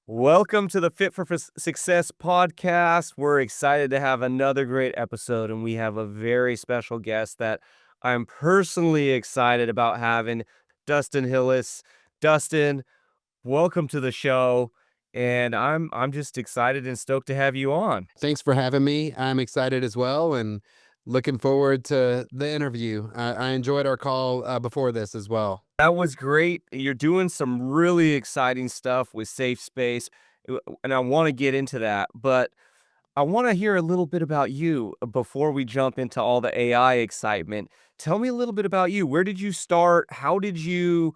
Welcome to the Fit for Success podcast. We're excited to have another great episode, and we have a very special guest that I'm personally excited about having, Dustin Hillis. Dustin, welcome to the show, and I'm just excited and stoked to have you on. Thanks for having me. I'm excited as well and looking forward to the interview. I enjoyed our call before this as well. That was great. You're doing some really exciting stuff with Safe Space, and I want to get into that, but I want to hear a little bit about you before we jump into all the AI excitement. Tell me a little bit about you. Where did you start? How did you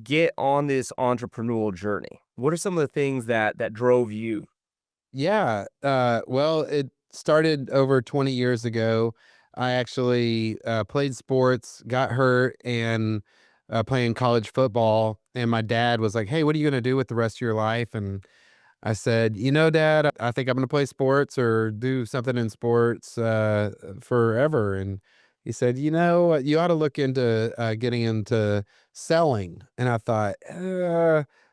get on this entrepreneurial journey? What are some of the things that drove you? Yeah. Well, it started over 20 years ago. I actually played sports, got hurt, and playing college football. And my dad was like, "Hey, what are you going to do with the rest of your life?" And I said, Dad, I think I'm going to play sports or do something in sports forever. And he said, you ought to look into getting into selling. And I thought,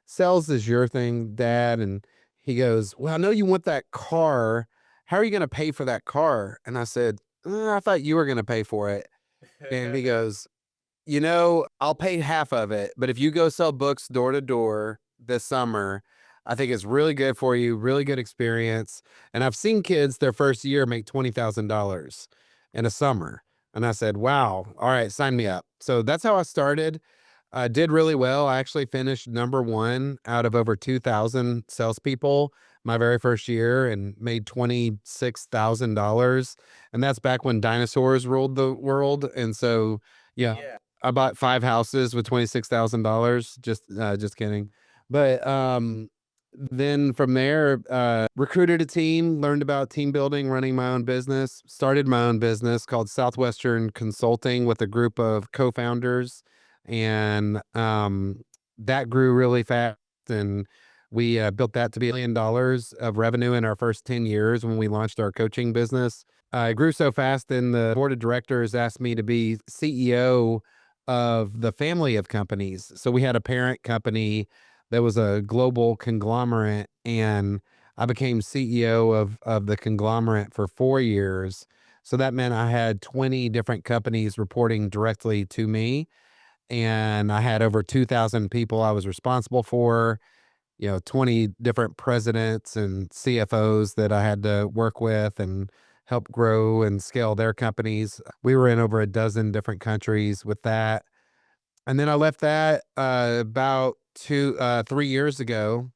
sales is your thing, Dad. And he goes, well, I know you want that car. How are you going to pay for that car? And I said, I thought you were going to pay for it." And he goes, I'll pay half of it, but if you go sell books door to door this summer, I think it's really good for you, really good experience. And I've seen kids their first year make $20,000 in a summer. And I said, wow, all right, sign me up. So that's how I started. I did really well. I actually finished number one out of over 2,000 salespeople my very first year and made $26,000. And that's back when dinosaurs ruled the world. And so, yeah, Yeah. I bought 5 houses with $26,000. Just kidding. But then from there, recruited a team, learned about team building, running my own business, started my own business called Southwestern Consulting with a group of co-founders, and that grew really fast. And we built that to be $1 billion of revenue in our first 10 years when we launched our coaching business. It grew so fast, and the board of directors asked me to be CEO of the family of companies. So we had a parent company that was a global conglomerate, and I became CEO of the conglomerate for 4 years. So that meant I had 20 different companies reporting directly to me, and I had over 2,000 people I was responsible for. 20 different presidents and CFOs that I had to work with and help grow and scale their companies. We were in over a dozen different countries with that. And then I left that about 3 years ago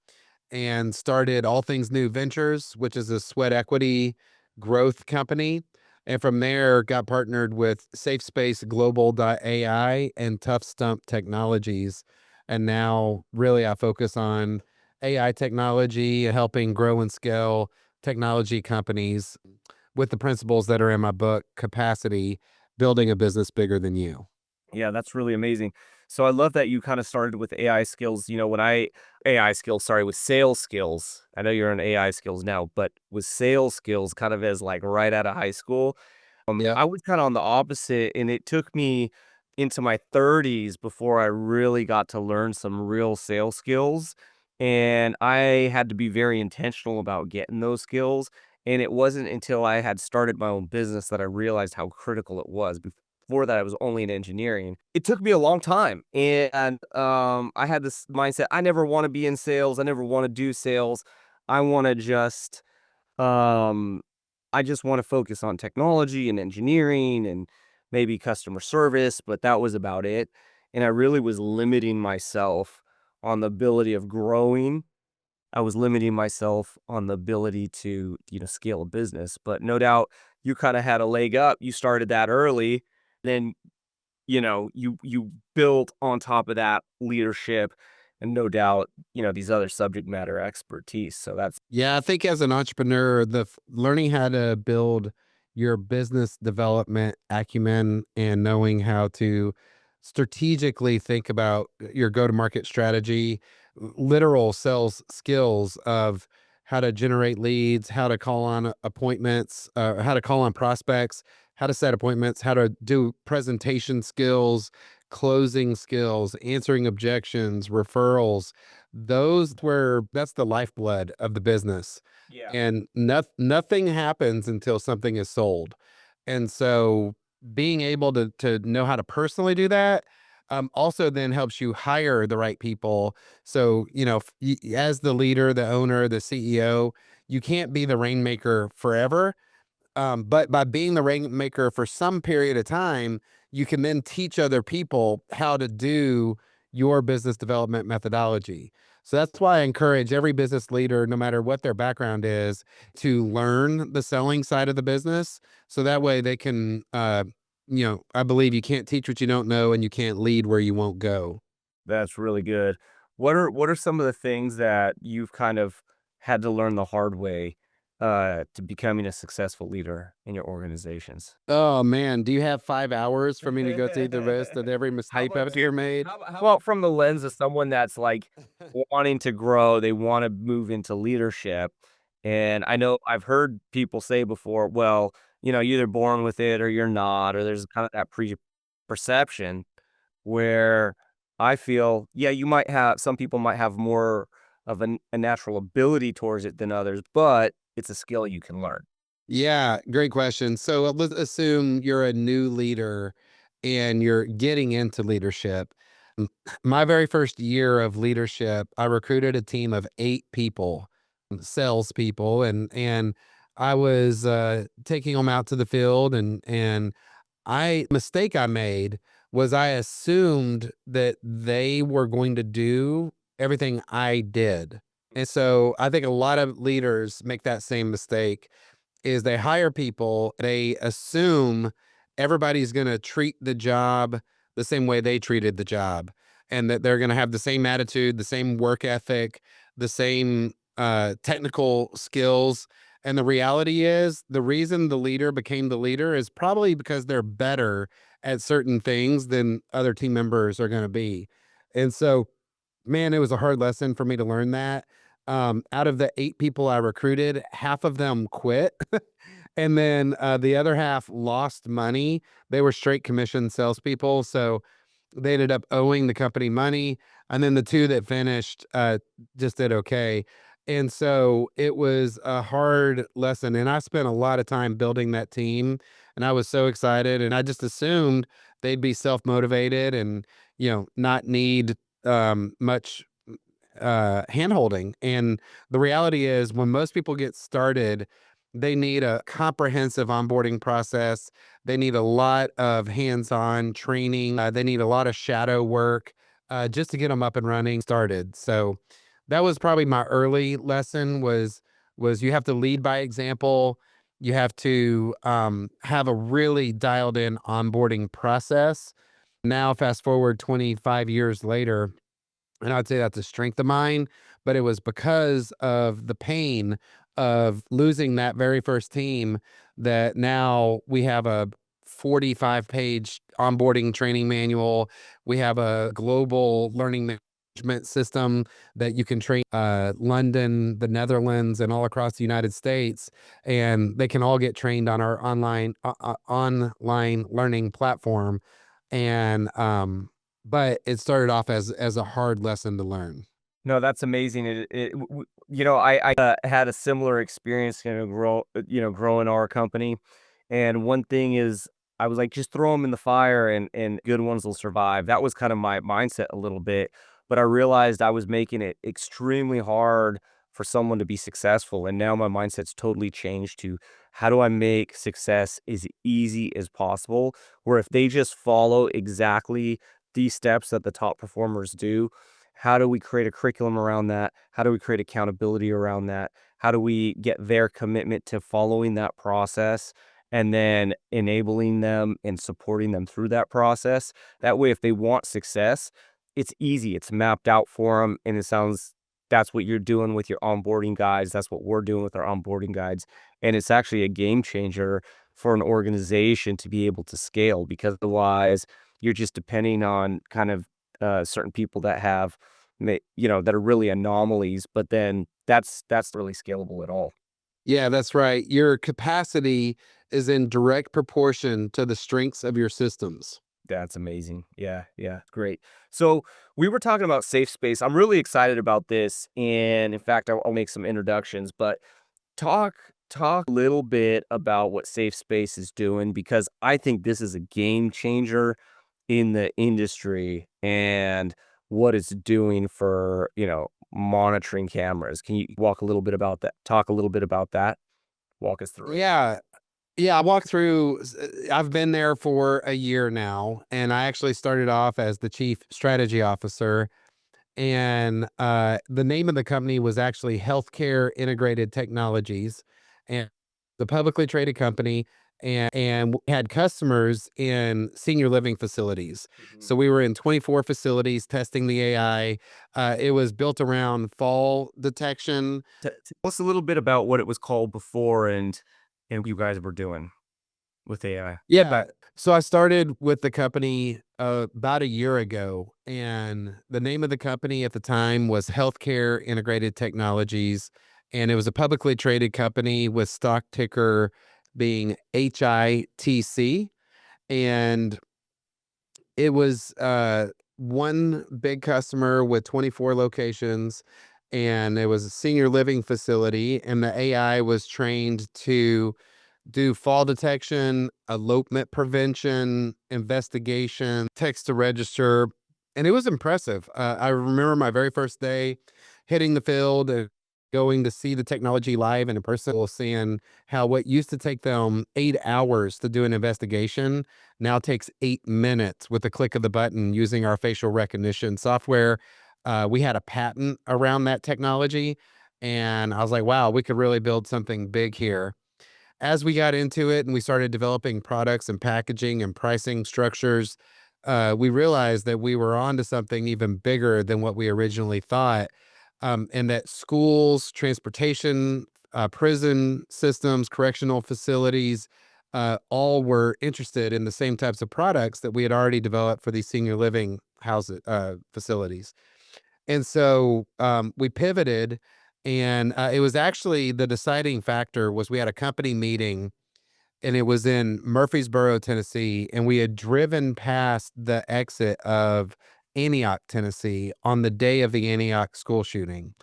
and started All Things New Ventures, which is a sweat equity growth company. And from there, got partnered with SafeSpaceGlobal.AI and Tough Stump Technologies. And now, really, I focus on AI technology, helping grow and scale technology companies with the principles that are in my book, Capacity, Building a Business Bigger Than You. Yeah, that's really amazing. So I love that you kind of started with AI skills. AI skills, sorry, with sales skills. I know you're in AI skills now, but with sales skills kind of as like right out of high school. Yeah. I was kind of on the opposite, and it took me into my 30s before I really got to learn some real sales skills. And I had to be very intentional about getting those skills. And it wasn't until I had started my own business that I realized how critical it was. Before that, I was only in engineering. It took me a long time. And I had this mindset I never want to be in sales, I never want to do sales. I want to just um, I just want to focus on technology and engineering and maybe customer service, but that was about it. And I really was limiting myself on the ability of growing. I was limiting myself on the ability to, scale a business. But no doubt you kind of had a leg up. You started that early. Then, you built on top of that leadership and no doubt, these other subject matter expertise. So that's Yeah, I think as an entrepreneur, learning how to build your business development acumen and knowing how to strategically think about your go-to-market strategy, literal sales skills of how to generate leads, how to call on appointments, how to call on prospects, how to set appointments, how to do presentation skills, closing skills, answering objections, referrals. that's the lifeblood of the business. Yeah. And nothing happens until something is sold. And so being able to know how to personally do that, also then helps you hire the right people. So, as the leader, the owner, the CEO, you can't be the rainmaker forever, but by being the rainmaker for some period of time, you can then teach other people how to do your business development methodology. So that's why I encourage every business leader, no matter what their background is, to learn the selling side of the business. So that way they can, I believe you can't teach what you don't know and you can't lead where you won't go. That's really good. What are some of the things that you've kind of had to learn the hard way, to becoming a successful leader in your organizations? Oh man, do you have 5 hours for me to go through the list of every How mistake I've much ever made? Well, from the lens of someone that's, like, wanting to grow, they wanna move into leadership, and I know I've heard people say before, "Well, you're either born with it or you're not," or there's kind of that perception where I feel, yeah, you might have some people might have more of a natural ability towards it than others, but it's a skill you can learn. Yeah, great question. So let's assume you're a new leader and you're getting into leadership. My very first year of leadership, I recruited a team of 8 people, salespeople, and I was taking them out to the field, and I mistake I made was I assumed that they were going to do everything I did. And so I think a lot of leaders make that same mistake is they hire people, they assume everybody's gonna treat the job the same way they treated the job, and that they're gonna have the same attitude, the same work ethic, the same technical skills. And the reality is, the reason the leader became the leader is probably because they're better at certain things than other team members are gonna be. And so, man, it was a hard lesson for me to learn that. Out of the 8 people I recruited, half of them quit. And then the other half lost money. They were straight commission salespeople. So they ended up owing the company money. And then the two that finished just did okay. And so it was a hard lesson. And I spent a lot of time building that team. And I was so excited. And I just assumed they'd be self motivated and, not need much hand holding. And the reality is, when most people get started, they need a comprehensive onboarding process. They need a lot of hands on training. They need a lot of shadow work just to get them up and running started. So that was probably my early lesson was you have to lead by example. You have to have a really dialed in onboarding process. Now, fast forward 25 years later, and I'd say that's a strength of mine, but it was because of the pain of losing that very first team that now we have a 45-page onboarding training manual. We have a global learning management system that you can train London, the Netherlands, and all across the United States, and they can all get trained on our online learning platform. And but it started off as a hard lesson to learn. No, that's amazing. I had a similar experience, growing our company. And one thing is, I was like, just throw them in the fire, and good ones will survive. That was kind of my mindset a little bit. But I realized I was making it extremely hard for someone to be successful. And now my mindset's totally changed to how do I make success as easy as possible? Where if they just follow exactly these steps that the top performers do, how do we create a curriculum around that? How do we create accountability around that? How do we get their commitment to following that process and then enabling them and supporting them through that process? That way, if they want success, it's easy, it's mapped out for them. And it sounds that's what you're doing with your onboarding guides. That's what we're doing with our onboarding guides. And it's actually a game changer for an organization to be able to scale because otherwise, you're just depending on kind of certain people that have that are really anomalies, but then that's really scalable at all. Yeah, that's right. Your capacity is in direct proportion to the strengths of your systems. That's amazing. Yeah, yeah, great. So we were talking about safe space. I'm really excited about this, and in fact, I'll make some introductions. But talk talk a little bit about what safe space is doing because I think this is a game changer in the industry and what it's doing for monitoring cameras. Can you walk a little bit about that? Talk a little bit about that. Walk us through it. Yeah. Yeah, I walked through I've been there for a year now, and I actually started off as the chief strategy officer, and the name of the company was actually Healthcare Integrated Technologies, and the publicly traded company, and we had customers in senior living facilities. Mhm. So we were in 24 facilities testing the AI. It was built around fall detection. Tell us a little bit about what it was called before and what you guys were doing with AI. Yeah. So I started with the company about a year ago, and the name of the company at the time was Healthcare Integrated Technologies. And it was a publicly traded company with stock ticker being HITC. And it was one big customer with 24 locations, and it was a senior living facility. And the AI was trained to do fall detection, elopement prevention, investigation, text to register, and it was impressive. I remember my very first day hitting the field, going to see the technology live and in person, seeing how what used to take them 8 hours to do an investigation now takes 8 minutes with the click of the button using our facial recognition software. We had a patent around that technology, and I was like, wow, we could really build something big here. As we got into it and we started developing products and packaging and pricing structures, we realized that we were onto something even bigger than what we originally thought. And that schools, transportation, prison systems, correctional facilities, all were interested in the same types of products that we had already developed for these senior living houses, facilities. And so, we pivoted, and, it was actually the deciding factor was we had a company meeting, and it was in Murfreesboro, Tennessee, and we had driven past the exit of Antioch, Tennessee on the day of the Antioch school shooting.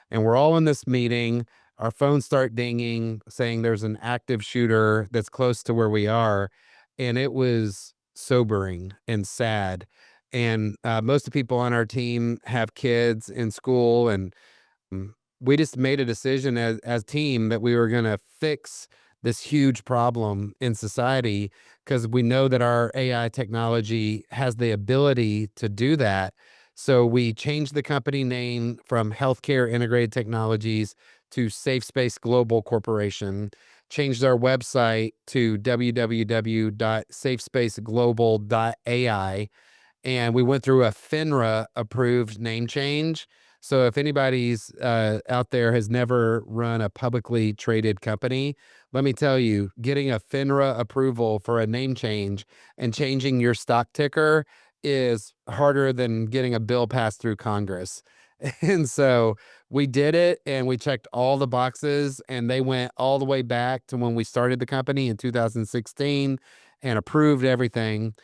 And we're all in this meeting. Our phones start dinging, saying there's an active shooter that's close to where we are. And it was sobering and sad. And most of the people on our team have kids in school, and Mm, we just made a decision as team that we were gonna fix this huge problem in society because we know that our AI technology has the ability to do that. So we changed the company name from Healthcare Integrated Technologies to SafeSpace Global Corporation, changed our website to www.safespaceglobal.ai, and we went through a FINRA approved name change. So if anybody's out there has never run a publicly traded company, let me tell you, getting a FINRA approval for a name change and changing your stock ticker is harder than getting a bill passed through Congress. And so we did it and we checked all the boxes, and they went all the way back to when we started the company in 2016 and approved everything.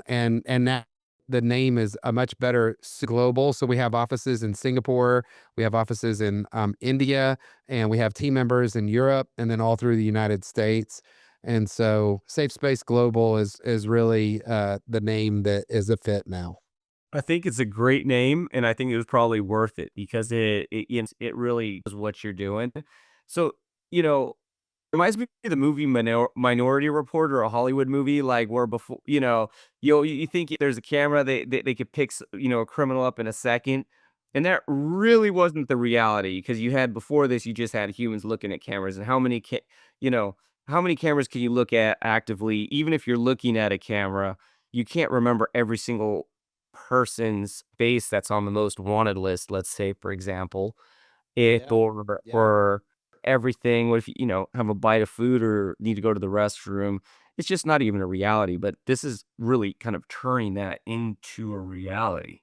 And now the name is a much better global. So we have offices in Singapore, we have offices in India, and we have team members in Europe, and then all through the United States. And so Safe Space Global is really the name that is a fit now. I think it's a great name, and I think it was probably worth it because it really is what you're doing. So, you know, reminds me of the movie Minority Report or a Hollywood movie, like, where before you think there's a camera, they could pick a criminal up in a second, and that really wasn't the reality because you had before this, you just had humans looking at cameras, and you know, how many cameras can you look at actively? Even if you're looking at a camera, you can't remember every single person's face that's on the most wanted list, let's say, for example, if Yeah. Yeah. or everything. What if have a bite of food or need to go to the restroom? It's just not even a reality, but this is really kind of turning that into a reality.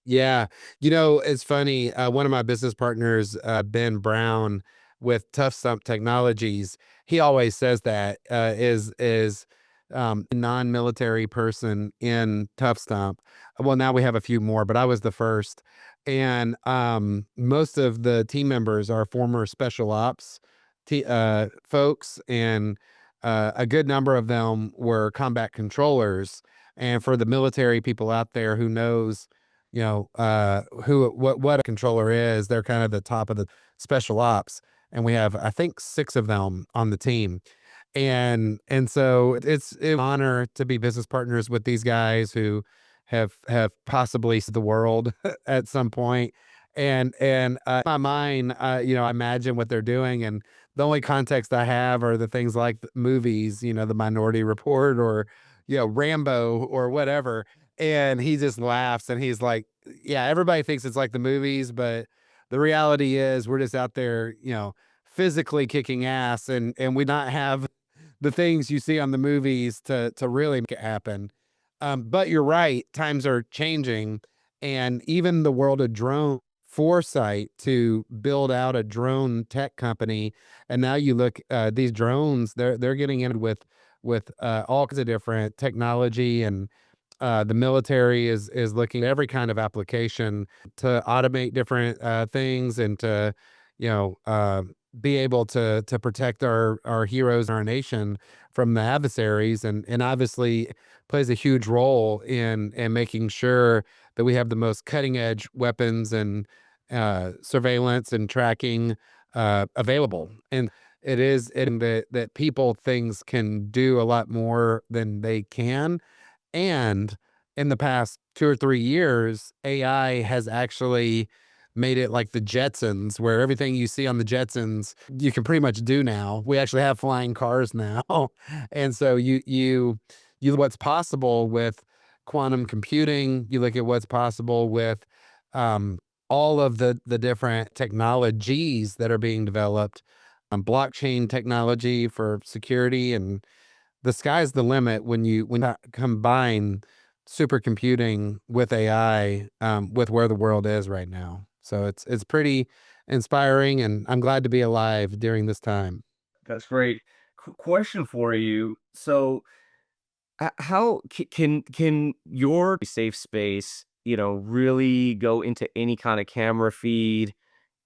Yeah. It's funny. One of my business partners, Ben Brown with Tough Stump Technologies, he always says that is non-military person in Tough Stump. Well, now we have a few more, but I was the first. And most of the team members are former special ops folks, and a good number of them were combat controllers. And for the military people out there who knows, what a controller is, they're kind of the top of the special ops. And we have, I think, 6 of them on the team. And so it's an honor to be business partners with these guys who have possibly seen the world at some point. In my mind, I imagine what they're doing, and the only context I have are the things like the movies, The Minority Report, or Rambo, or whatever. And he just laughs and he's like, "Yeah, everybody thinks it's like the movies, but the reality is we're just out there, physically kicking ass, and we not have the things you see on the movies to really make it happen." But you're right, times are changing, and even the world of drone foresight to build out a drone tech company, and now you look, these drones, they're getting in with all kinds of different technology, and the military is looking at every kind of application to automate different things, and to you know uh, be able to protect our heroes, our nation, from the adversaries, and obviously plays a huge role in making sure that we have the most cutting edge weapons and surveillance and tracking available. And it is in that people things can do a lot more than they can. And in the past 2 or 3 years, AI has actually made it like the Jetsons, where everything you see on the Jetsons, you can pretty much do now. We actually have flying cars now. And so you what's possible with quantum computing, you look at what's possible with, um, all of the different technologies that are being developed, blockchain technology for security, and the sky's the limit when you combine supercomputing with AI, with where the world is right now. So it's pretty inspiring, and I'm glad to be alive during this time. That's great. Question for you. So, how can your safe space, really go into any kind of camera feed?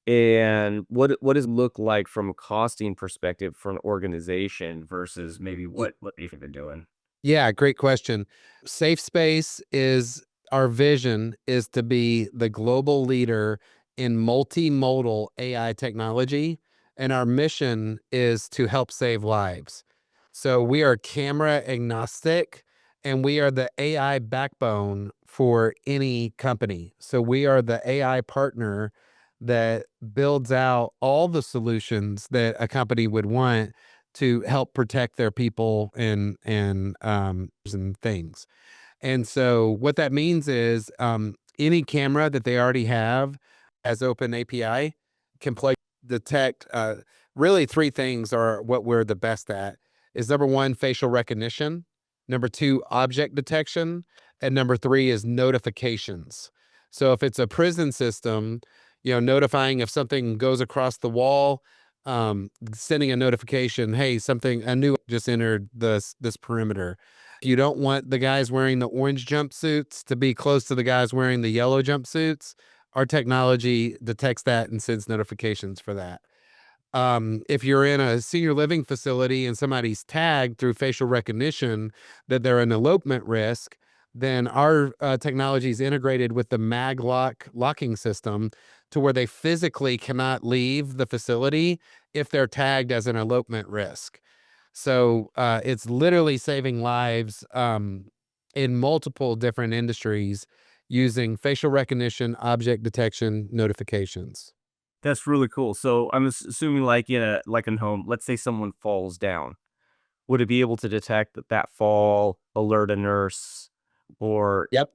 And what does it look like from a costing perspective for an organization versus maybe what they've been doing? Yeah, great question. Safe Space is our vision is to be the global leader in multimodal AI technology, and our mission is to help save lives. So we are camera agnostic, and we are the AI backbone for any company. So we are the AI partner that builds out all the solutions that a company would want to help protect their people and things. And so what that means is, any camera that they already have as open API can play detect, really 3 things are what we're the best at, is number 1, facial recognition, number 2, object detection, and number 3 is notifications. So if it's a prison system, notifying if something goes across the wall, sending a notification, "Hey, something a new just entered this perimeter." You don't want the guys wearing the orange jumpsuits to be close to the guys wearing the yellow jumpsuits. Our technology detects that and sends notifications for that. If you're in a senior living facility and somebody's tagged through facial recognition that they're an elopement risk, then our technology is integrated with the locking system to where they physically cannot leave the facility if they're tagged as an elopement risk. So it's literally saving lives, in multiple different industries using facial recognition, object detection, notifications. That's really cool. So I'm assuming like in home, let's say someone falls down. Would it be able to detect that fall, alert a nurse, or, Yep.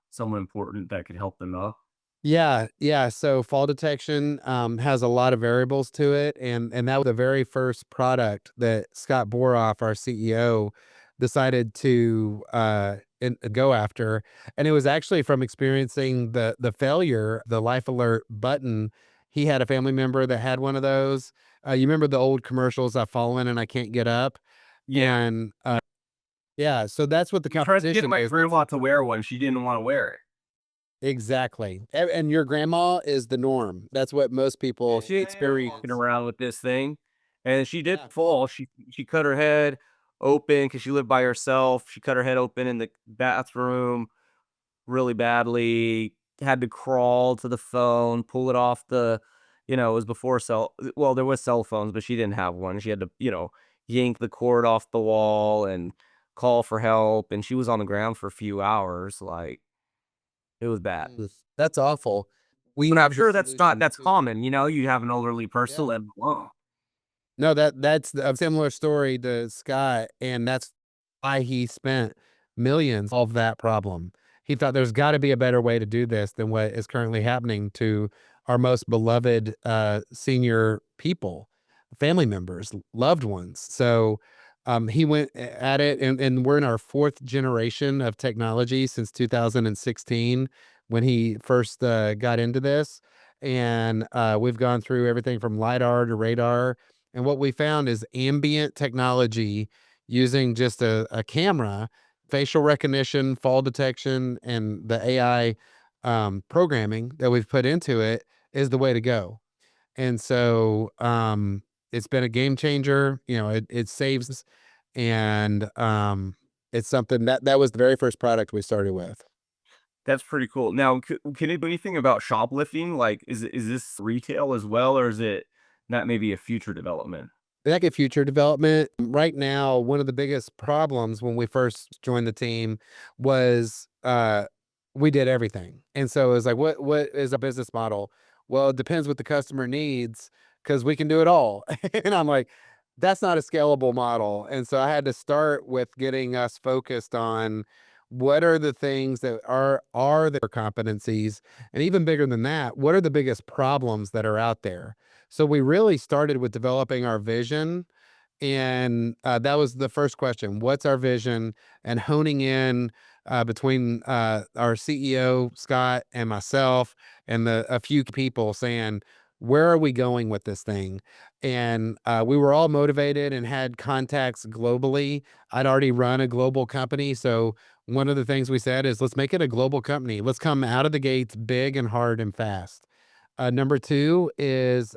someone important that could help them up? Yeah, yeah. So fall detection has a lot of variables to it, and that was the very first product that Scott Boroff, our CEO, decided to go after, and it was actually from experiencing the failure, the life alert button. He had a family member that had one of those. You remember the old commercials? I've fallen and I can't get up, Yeah. and Yeah, so that's what the I tried to get competition my is. grandma to wear one, she didn't wanna wear it. Exactly. And your grandma is the norm. That's what most Yeah, people she ain't walking experience. around with this thing, and she did Yeah. fall. She cut her head open because she lived by herself. She cut her head open in the bathroom really badly, had to crawl to the phone, pull it off it was before there was cell phones, but she didn't have one. She had to, yank the cord off the wall and call for help, and she was on the ground for a few hours, like, it was bad. That's awful. We And I'm have the sure solution that's to common, you have an elderly person yeah. living alone. No, that's a similar story to Scott, and that's why he spent millions of that problem. He thought there's gotta be a better way to do this than what is currently happening to our most beloved, senior people, family members, loved ones. So, he went at it, and we're in our 4th generation of technology since 2016 when he first, got into this, and, we've gone through everything from lidar to radar, and what we found is ambient technology using just a camera, facial recognition, fall detection, and the AI programming that we've put into it is the way to go. And so it's been a game changer. It saves, and it's something that was the very first product we started with. That's pretty cool. Now, can it do anything about shoplifting? Like, is this retail as well, or is it not maybe a future development? That get future development. Right now, one of the biggest problems when we first joined the team was we did everything. And so it was like, what is a business model? Well, it depends what the customer needs because we can do it all. And I'm like, that's not a scalable model. And so I had to start with getting us focused on what are the things that are their competencies, and even bigger than that, what are the biggest problems that are out there. So we really started with developing our vision, and that was the first question. What's our vision? And honing in between our CEO Scott and myself, and a few people saying, "Where are we going with this thing?" And we were all motivated and had contacts globally. I'd already run a global company, so one of the things we said is, "Let's make it a global company. Let's come out of the gates big and hard and fast." Number two is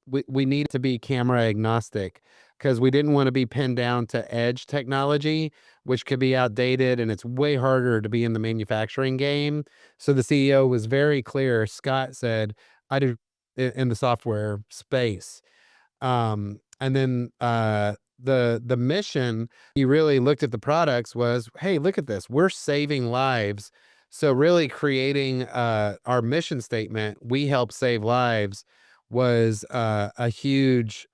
we need to be camera agnostic because we didn't want to be pinned down to edge technology, which could be outdated and it's way harder to be in the manufacturing game. So the CEO was very clear. Scott said, I do in the software space. And then the mission, he really looked at the products was, hey, look at this. We're saving lives. So really creating our mission statement, we help save lives, was a huge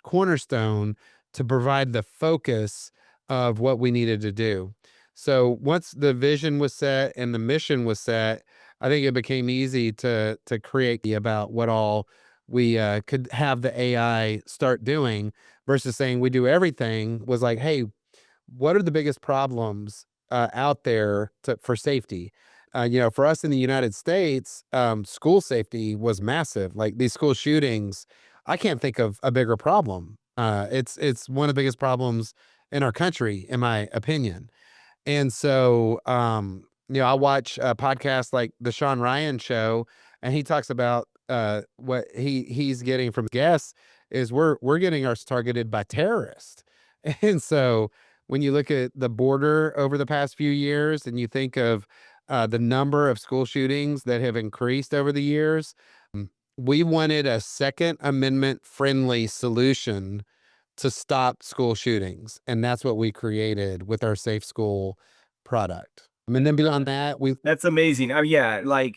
cornerstone to provide the focus of what we needed to do. So once the vision was set and the mission was set, I think it became easy to create about what all we could have the AI start doing versus saying we do everything. Was like, hey, what are the biggest problems out there for safety? For us in the United States, school safety was massive. Like these school shootings, I can't think of a bigger problem. It's one of the biggest problems in our country, in my opinion. And so, I watch a podcast like the Sean Ryan show, and he talks about what he's getting from guests is we're getting ours targeted by terrorists. And so when you look at the border over the past few years and you think of the number of school shootings that have increased over the years, mm, we wanted a Second Amendment friendly solution to stop school shootings, and that's what we created with our Safe School product. And then beyond that, we That's amazing. Yeah, like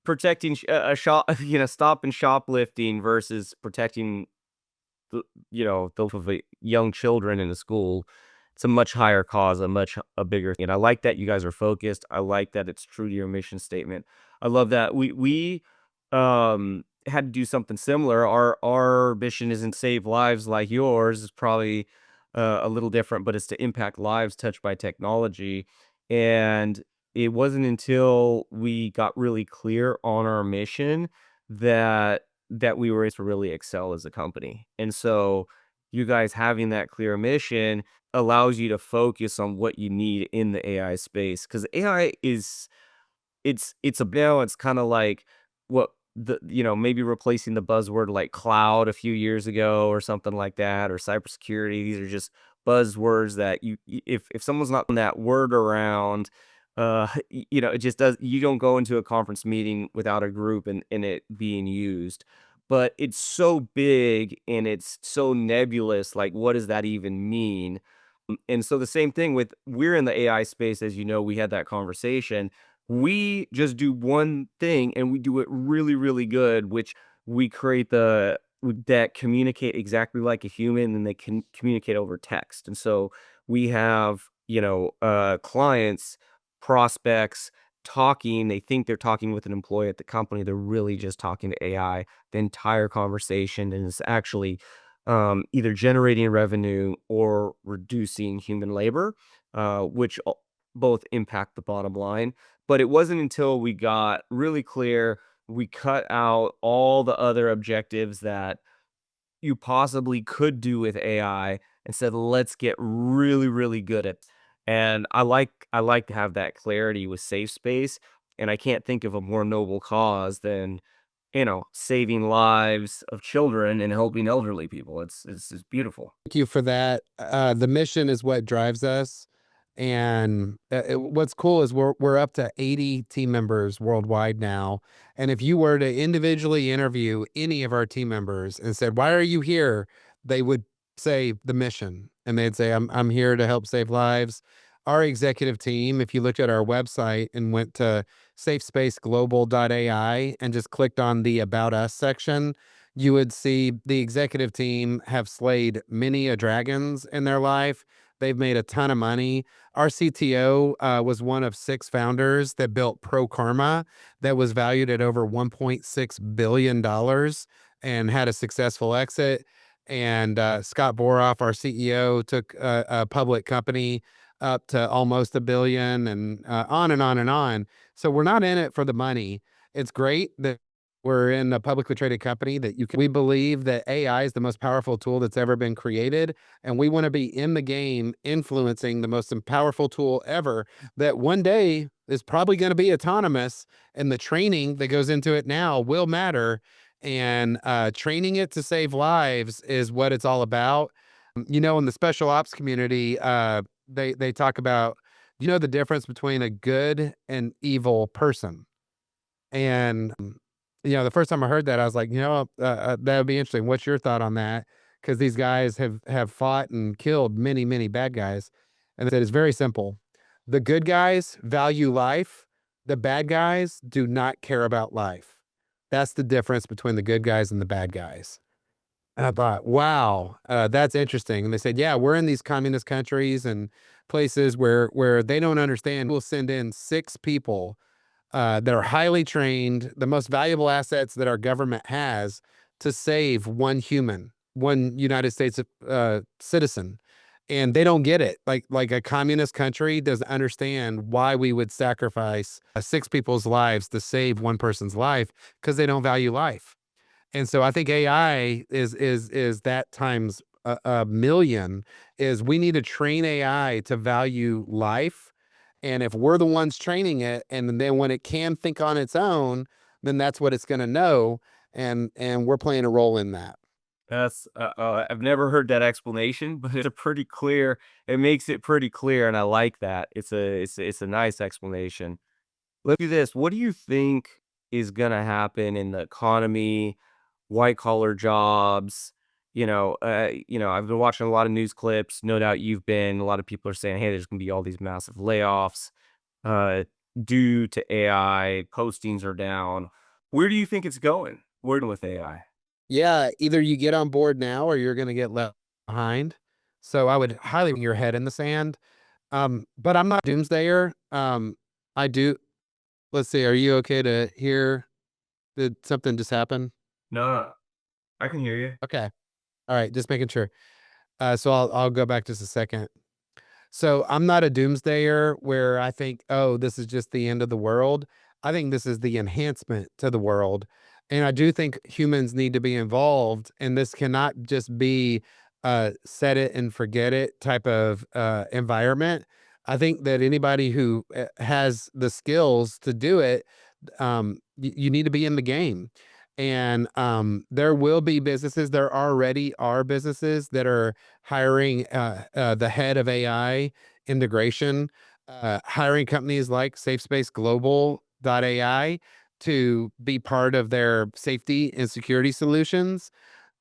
protecting a shop, stopping shoplifting versus protecting the of young children in the school. It's a much higher cause, a bigger thing. And I like that you guys are focused. I like that it's true to your mission statement. I love that we had to do something similar. Our mission isn't save lives like yours. It's probably a little different, but it's to impact lives touched by technology. And it wasn't until we got really clear on our mission that we were able to really excel as a company. And so you guys having that clear mission allows you to focus on what you need in the AI space. Because AI is it's a balance, kinda like what maybe replacing the buzzword like cloud a few years ago or something like that, or cybersecurity. These are just buzzwords that if someone's not throwing that word around, it just does you don't go into a conference meeting without a group and it being used. But it's so big and it's so nebulous, like, what does that even mean? And so the same thing with we're in the AI space, as you know, we had that conversation. We just do one thing and we do it really, really good, which we create that communicate exactly like a human and they can communicate over text. And so we have, clients, prospects talking. They think they're talking with an employee at the company. They're really just talking to AI the entire conversation. And it's actually either generating revenue or reducing human labor, which both impact the bottom line. But it wasn't until we got really clear, we cut out all the other objectives that you possibly could do with AI and said, let's get really, really good at. And I like to have that clarity with safe space. And I can't think of a more noble cause than saving lives of children and helping elderly people. It's beautiful. Thank you for that. The mission is what drives us. And what's cool is we're up to 80 team members worldwide now. And if you were to individually interview any of our team members and said, "Why are you here?" They would say the mission, and they'd say, "I'm here to help save lives." Our executive team, if you looked at our website and went to SafeSpaceGlobal.AI and just clicked on the About Us section, you would see the executive team have slayed many a dragons in their life. They've made a ton of money. Our CTO was one of 6 founders that built Pro Karma that was valued at over $1.6 billion and had a successful exit. And Scott Boroff, our CEO, took a public company up to almost a billion, and on and on and on. So we're not in it for the money. It's great that we're in a publicly traded company that you can. We believe that AI is the most powerful tool that's ever been created, and we want to be in the game influencing the most powerful tool ever that one day is probably going to be autonomous, and the training that goes into it now will matter. And training it to save lives is what it's all about. In the special ops community, they talk about, the difference between a good and evil person? And, the first time I heard that, I was like, that would be interesting. What's your thought on that? Because these guys have fought and killed many, many bad guys. And they said it's very simple. The good guys value life. The bad guys do not care about life. That's the difference between the good guys and the bad guys. And I thought, wow, that's interesting. And they said, yeah, we're in these communist countries and places where they don't understand. We'll send in 6 people that are highly trained, the most valuable assets that our government has to save one human, one United States citizen. And they don't get it. Like a communist country doesn't understand why we would sacrifice 6 people's lives to save one person's life because they don't value life. And so I think AI is that times a million. Is we need to train AI to value life, and if we're the ones training it, and then when it can think on its own, then that's what it's going to know, and we're playing a role in that. I've never heard that explanation, but it makes it pretty clear, and I like that. It's a nice explanation. Let's do this. What do you think is gonna happen in the economy, white collar jobs? I've been watching a lot of news clips. No doubt you've been. A lot of people are saying, "Hey, there's gonna be all these massive layoffs uh, due to AI. Postings are down." Where do you think it's going? Where with AI? Yeah, either you get on board now or you're going to get left behind. So I would highly bring your head in the sand. But I'm not a doomsdayer. I do. Let's see. Are you okay to hear? Did something just happen? No, I can hear you. Okay. All right. Just making sure. So I'll go back just a second. So I'm not a doomsdayer where I think, oh, this is just the end of the world. I think this is the enhancement to the world. And I do think humans need to be involved. And this cannot just be set it and forget it type of environment. I think that anybody who has the skills to do it, you need to be in the game. And there will be businesses, there already are businesses that are hiring the head of AI integration, hiring companies like SafeSpaceGlobal.AI to be part of their safety and security solutions.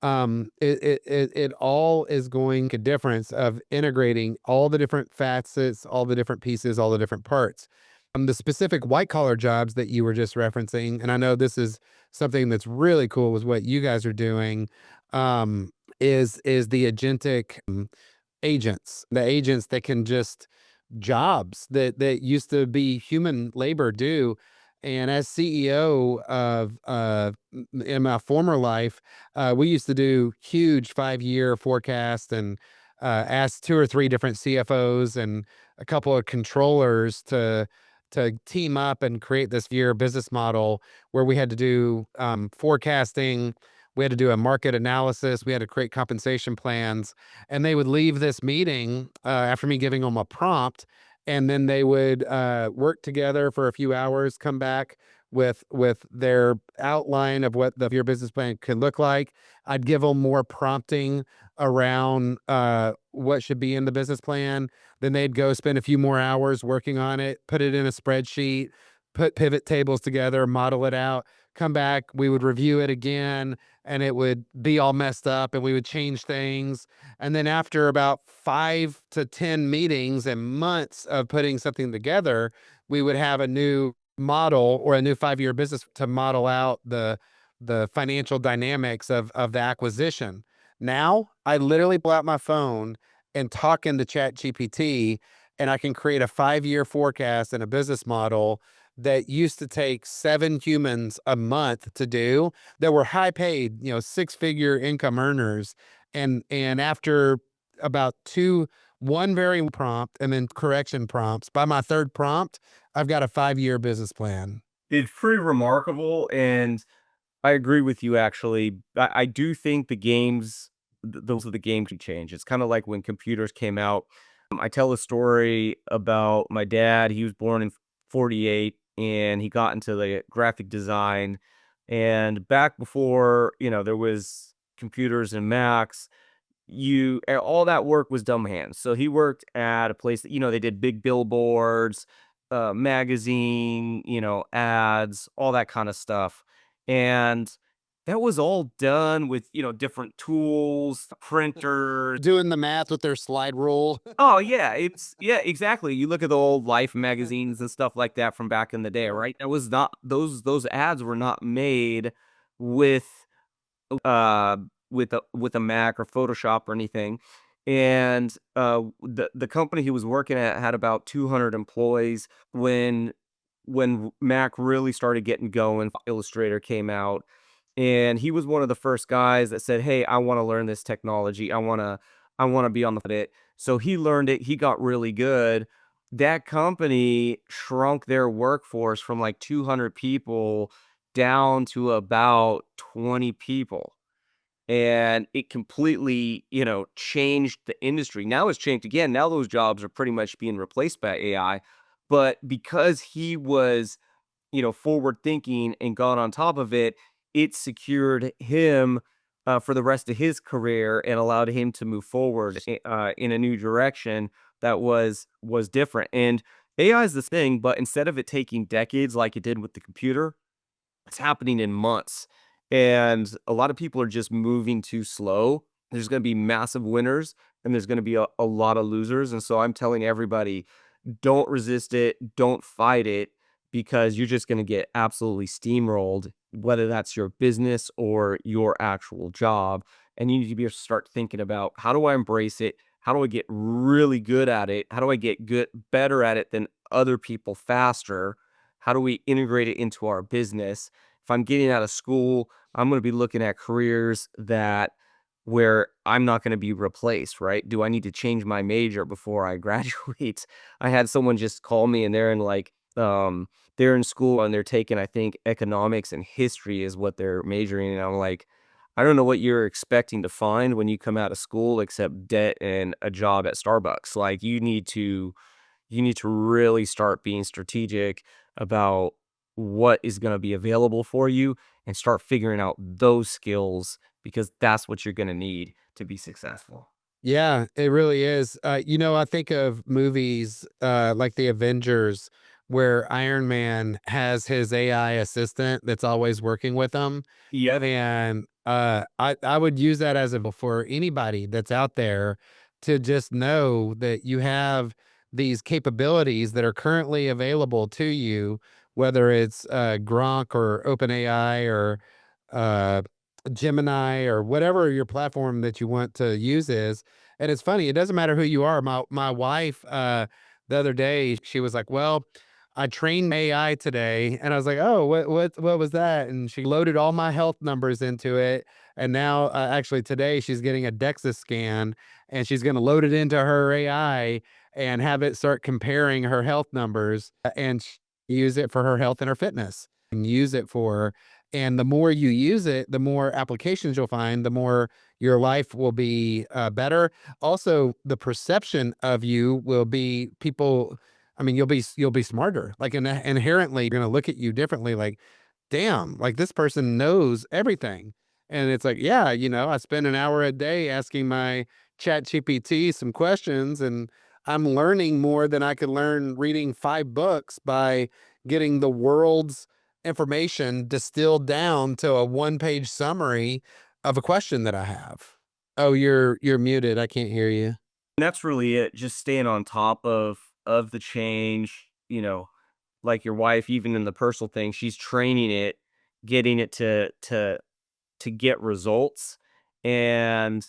It all is going a difference of integrating all the different facets, all the different pieces, all the different parts. The specific white collar jobs that you were just referencing, and I know this is something that's really cool with what you guys are doing, um, is the agentic agents, the agents that can just jobs that used to be human labor do. And as CEO of in my former life, we used to do huge 5-year forecast and ask 2 or 3 different CFOs and a couple of controllers to team up and create this year business model where we had to do forecasting, we had to do a market analysis, we had to create compensation plans, and they would leave this meeting after me giving them a prompt, and then they would work together for a few hours, come back with their outline of what your business plan could look like. I'd give them more prompting around what should be in the business plan. Then they'd go spend a few more hours working on it, put it in a spreadsheet, put pivot tables together, model it out, come back, we would review it again, and it would be all messed up and we would change things. And then after about 5 to 10 meetings and months of putting something together, we would have a new model or a new 5-year business to model out the financial dynamics of the acquisition. Now I literally pull out my phone and talk into Chat GPT, and I can create a 5-year forecast and a business model that used to take 7 humans a month to do, that were high paid, 6-figure income earners. And after about one very prompt and then correction prompts, by my third prompt, I've got a 5-year business plan. It's pretty remarkable, and I agree with you actually. I do think the games those are the games we change. It's kinda like when computers came out. I tell a story about my dad. He was born in '48, and he got into the graphic design, and back before, there was computers and Macs, all that work was dumb hands. So he worked at a place that, they did big billboards, magazine, ads, all that kind of stuff. And that was all done with, different tools, printers. Doing the math with their slide rule. Oh yeah, yeah, exactly. You look at the old Life magazines and stuff like that from back in the day, right? That was not those ads were not made with uh, with a Mac or Photoshop or anything. And the company he was working at had about 200 employees when Mac really started getting going. Illustrator came out, and he was one of the first guys that said, "Hey, I want to learn this technology. I want to be on the it." So he learned it. He got really good. That company shrunk their workforce from like 200 people down to about 20 people, and it completely, changed the industry. Now it's changed again. Now those jobs are pretty much being replaced by AI, but because he was, forward thinking and got on top of it, it secured him for the rest of his career and allowed him to move forward in a new direction that was different. And AI is this thing, but instead of it taking decades like it did with the computer, it's happening in months, and a lot of people are just moving too slow. There's gonna be massive winners, and there's gonna be a lot of losers, and so I'm telling everybody, don't resist it, don't fight it, because you're just gonna get absolutely steamrolled, whether that's your business or your actual job, and you need to be able to start thinking about, "How do I embrace it? How do I get really good at it? How do I get better at it than other people faster? How do we integrate it into our business?" If I'm getting out of school, I'm going to be looking at careers that where I'm not going to be replaced, right? Do I need to change my major before I graduate? I had someone just call me, and they're in school and they're taking, I think, economics and history is what they're majoring in. And I'm like, I don't know what you're expecting to find when you come out of school except debt and a job at Starbucks. Like, you need to really start being strategic about what is gonna be available for you and start figuring out those skills because that's what you're gonna need to be successful. Yeah, it really is. I think of movies like the Avengers, where Iron Man has his AI assistant that's always working with him. Yep. And I would use that as a for anybody that's out there to just know that you have these capabilities that are currently available to you, whether it's Gronk or OpenAI or uh, Gemini or whatever your platform that you want to use is. And it's funny, it doesn't matter who you are. My wife, the other day, she was like, "Well, I trained AI today," and I was like, "Oh, what was that?" And she loaded all my health numbers into it, and now, actually today, she's getting a DEXA scan, and she's going to load it into her AI and have it start comparing her health numbers, and use it for her health and her fitness, and use it for. And the more you use it, the more applications you'll find, the more your life will be better. Also, the perception of you will be people. I mean, you'll be smarter. Like inherently, you're going to look at you differently. Like, damn, like this person knows everything. And it's like, yeah, I spend an hour a day asking my chat GPT some questions, and I'm learning more than I could learn reading 5 books by getting the world's information distilled down to a one-page summary of a question that I have. Oh, you're muted. I can't hear you. And that's really it, just staying on top of the change, like your wife, even in the personal thing, she's training it, getting it to get results, and,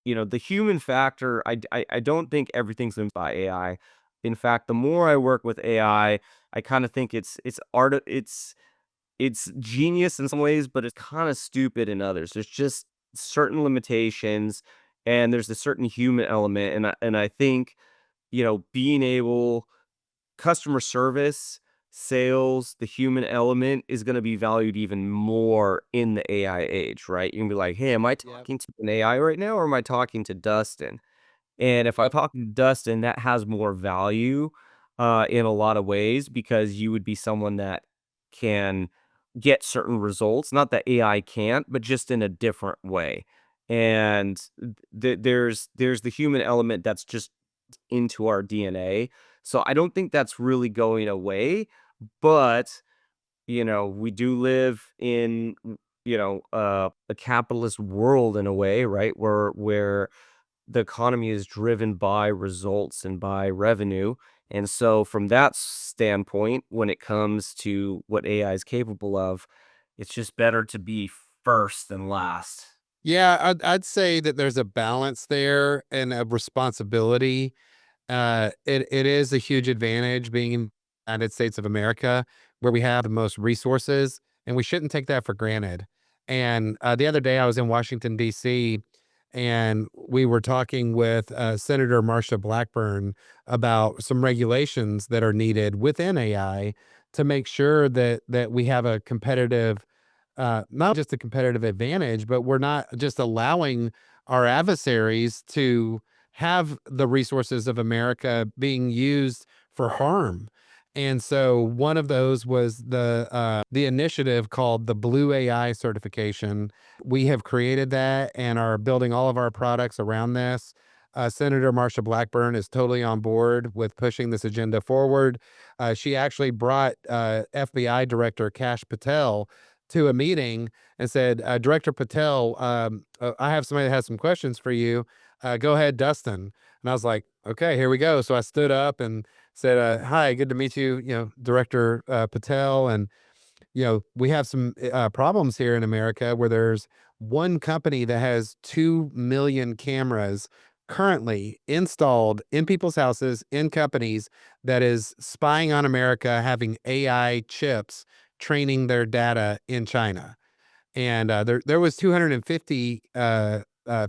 the human factor, I don't think everything's in by AI. In fact, the more I work with AI, I kinda think it's genius in some ways, but it's kinda stupid in others. There's just certain limitations, and there's a certain human element, and I think, being able customer service, sales, the human element is gonna be valued even more in the AI age, right? You can be like, "Hey, am I Yep. talking to an AI right now, or am I talking to Dustin?" And if I'm talking to Dustin, that has more value, in a lot of ways because you would be someone that can get certain results, not that AI can't, but just in a different way. And there's the human element that's just into our DNA. So I don't think that's really going away, but, we do live in, a capitalist world in a way, right? Where the economy is driven by results and by revenue. And so, from that standpoint, when it comes to what AI is capable of, it's just better to be first than last. Yeah, I'd say that there's a balance there and a responsibility. It is a huge advantage being in the United States of America, where we have the most resources, and we shouldn't take that for granted. And the other day, I was in Washington D.C., and we were talking with Senator Marsha Blackburn about some regulations that are needed within AI to make sure that we have a competitive, not just a competitive advantage, but we're not just allowing our adversaries to have the resources of America being used for harm. And so one of those was the initiative called the Blue AI certification. We have created that and are building all of our products around this. Senator Marsha Blackburn is totally on board with pushing this agenda forward. She actually brought FBI Director Kash Patel to a meeting and said, "Director Patel, I have somebody that has some questions for you. Go ahead, Dustin." And I was like, "Okay, here we go." So I stood up and said, "Hi, good to meet you, Director Patel. And we have some problems here in America where there's one company that has 2 million cameras currently installed in people's houses, in companies, that is spying on America, having AI chips training their data in China. And there was 250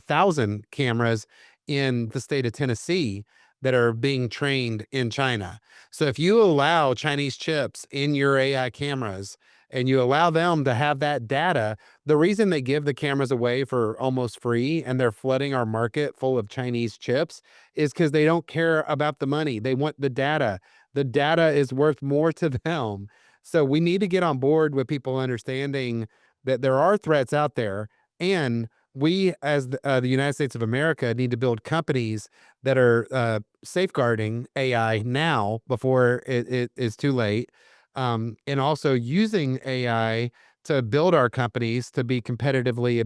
thousand cameras in the state of Tennessee that are being trained in China. So if you allow Chinese chips in your AI cameras and you allow them to have that data. The reason they give the cameras away for almost free and they're flooding our market full of Chinese chips is because they don't care about the money. They want the data. The data is worth more to them. So we need to get on board with people understanding that there are threats out there, and we, as the United States of America, need to build companies that are safeguarding AI now before it is too late, and also using AI to build our companies to be competitively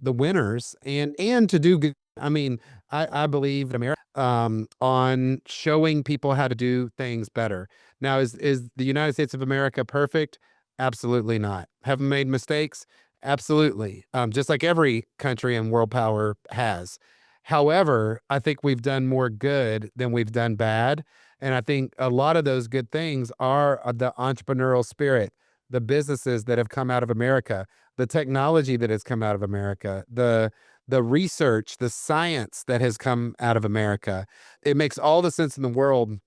the winners and to do good. I mean, I believe America on showing people how to do things better. Now, is the United States of America perfect? Absolutely not. Have we made mistakes? Absolutely. Just like every country and world power has. However, I think we've done more good than we've done bad. And I think a lot of those good things are the entrepreneurial spirit, the businesses that have come out of America, the technology that has come out of America, the research, the science that has come out of America. It makes all the sense in the world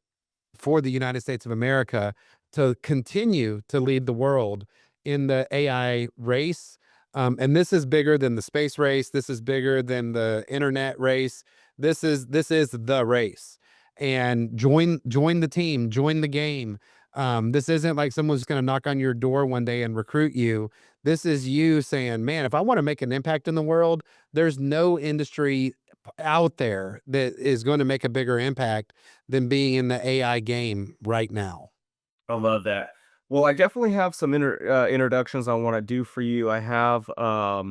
for the United States of America to continue to lead the world in the AI race. And this is bigger than the space race. This is bigger than the internet race. This is the race. And join the team, join the game. This isn't like someone's going to knock on your door one day and recruit you. This is you saying, "Man, if I want to make an impact in the world, there's no industry out there that is going to make a bigger impact than being in the AI game right now." I love that. Well, I definitely have some introductions I want to do for you. I have a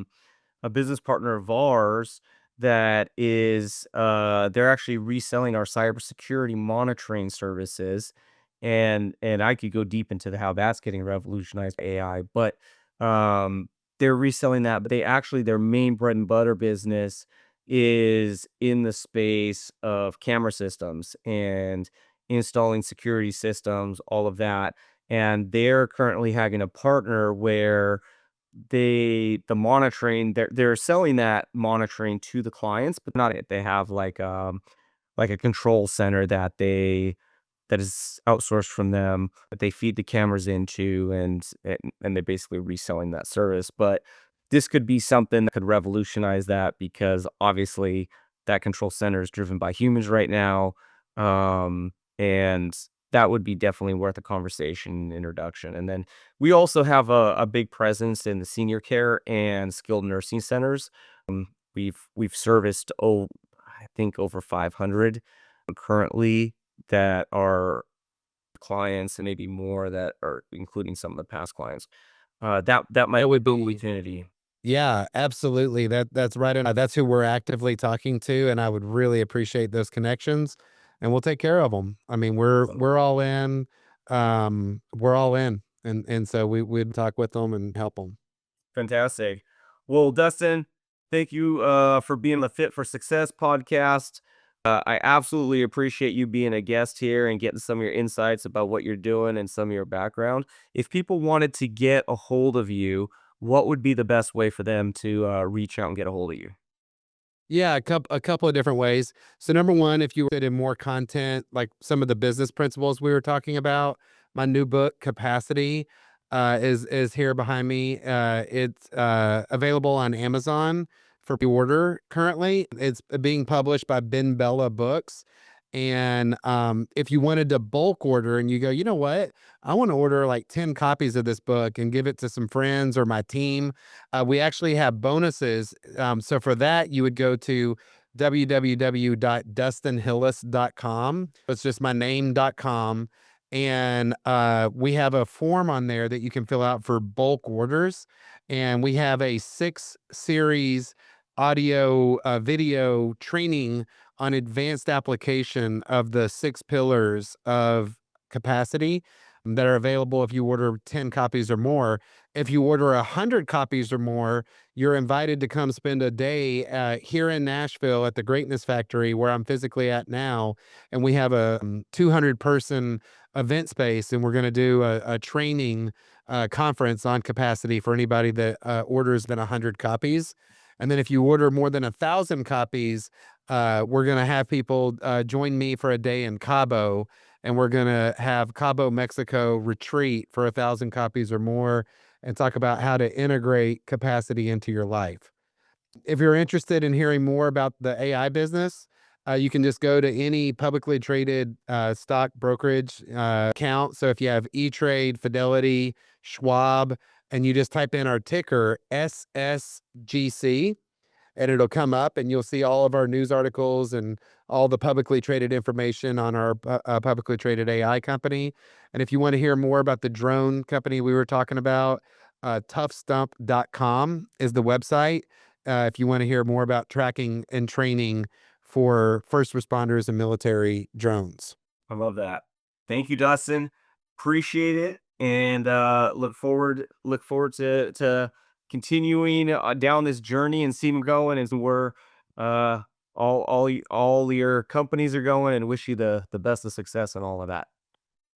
business partner of ours that is they're actually reselling our cybersecurity monitoring services, and I could go deep into how that's getting revolutionized by AI, but they're reselling that, but they actually their main bread and butter business is in the space of camera systems and installing security systems, all of that. And they're currently having a partner where the monitoring they're selling that monitoring to the clients, but not it. They have like a control center that is outsourced from them that they feed the cameras into, and they're basically reselling that service. But this could be something that could revolutionize that because obviously that control center is driven by humans right now. And that would be definitely worth a conversation introduction. And then we also have a big presence in the senior care and skilled nursing centers. We've serviced I think over 500 currently that are clients, and maybe more that are including some of the past clients. That might That would be an be opportunity. Yeah, absolutely. That's right. And that's who we're actively talking to. And I would really appreciate those connections, and we'll take care of them. I mean, Awesome. we're all in. We're all in. And so we'd talk with them and help them. Fantastic. Well, Dustin, thank you for being the Fit for Success podcast. I absolutely appreciate you being a guest here and getting some of your insights about what you're doing and some of your background. If people wanted to get a hold of you, what would be the best way for them to reach out and get a hold of you? Yeah, a couple of different ways. So number one, if you in more content, like some of the business principles we were talking about, my new book, Capacity, is here behind me. It's available on Amazon for pre-order currently. It's being published by Ben Bella Books. And if you wanted to bulk order and you go, you know what? I want to order like 10 copies of this book and give it to some friends or my team. We actually have bonuses. So for that, you would go to www.dustinhillis.com. It's just my name.com. And we have a form on there that you can fill out for bulk orders. And we have a 6 series audio video training on advanced application of the 6 pillars of capacity that are available if you order 10 copies or more. If you order 100 copies or more, you're invited to come spend a day here in Nashville at the Greatness Factory, where I'm physically at now. And we have a 200-person event space, and we're going to do a training conference on capacity for anybody that orders than 100 copies. And then if you order more than 1,000 copies, we're going to have people join me for a day in Cabo, and we're going to have Cabo, Mexico retreat for 1,000 copies or more and talk about how to integrate capacity into your life. If you're interested in hearing more about the AI business, you can just go to any publicly traded stock brokerage account. So if you have E-Trade, Fidelity, Schwab, and you just type in our ticker SSGC, and it'll come up and you'll see all of our news articles and all the publicly traded information on our publicly traded AI company. And if you want to hear more about the drone company we were talking about, toughstump.com is the website. If you want to hear more about tracking and training for first responders and military drones. I love that. Thank you, Dustin. Appreciate it, and look forward to continuing down this journey and seeing going as we're all your companies are going, and wish you the best of success and all of that.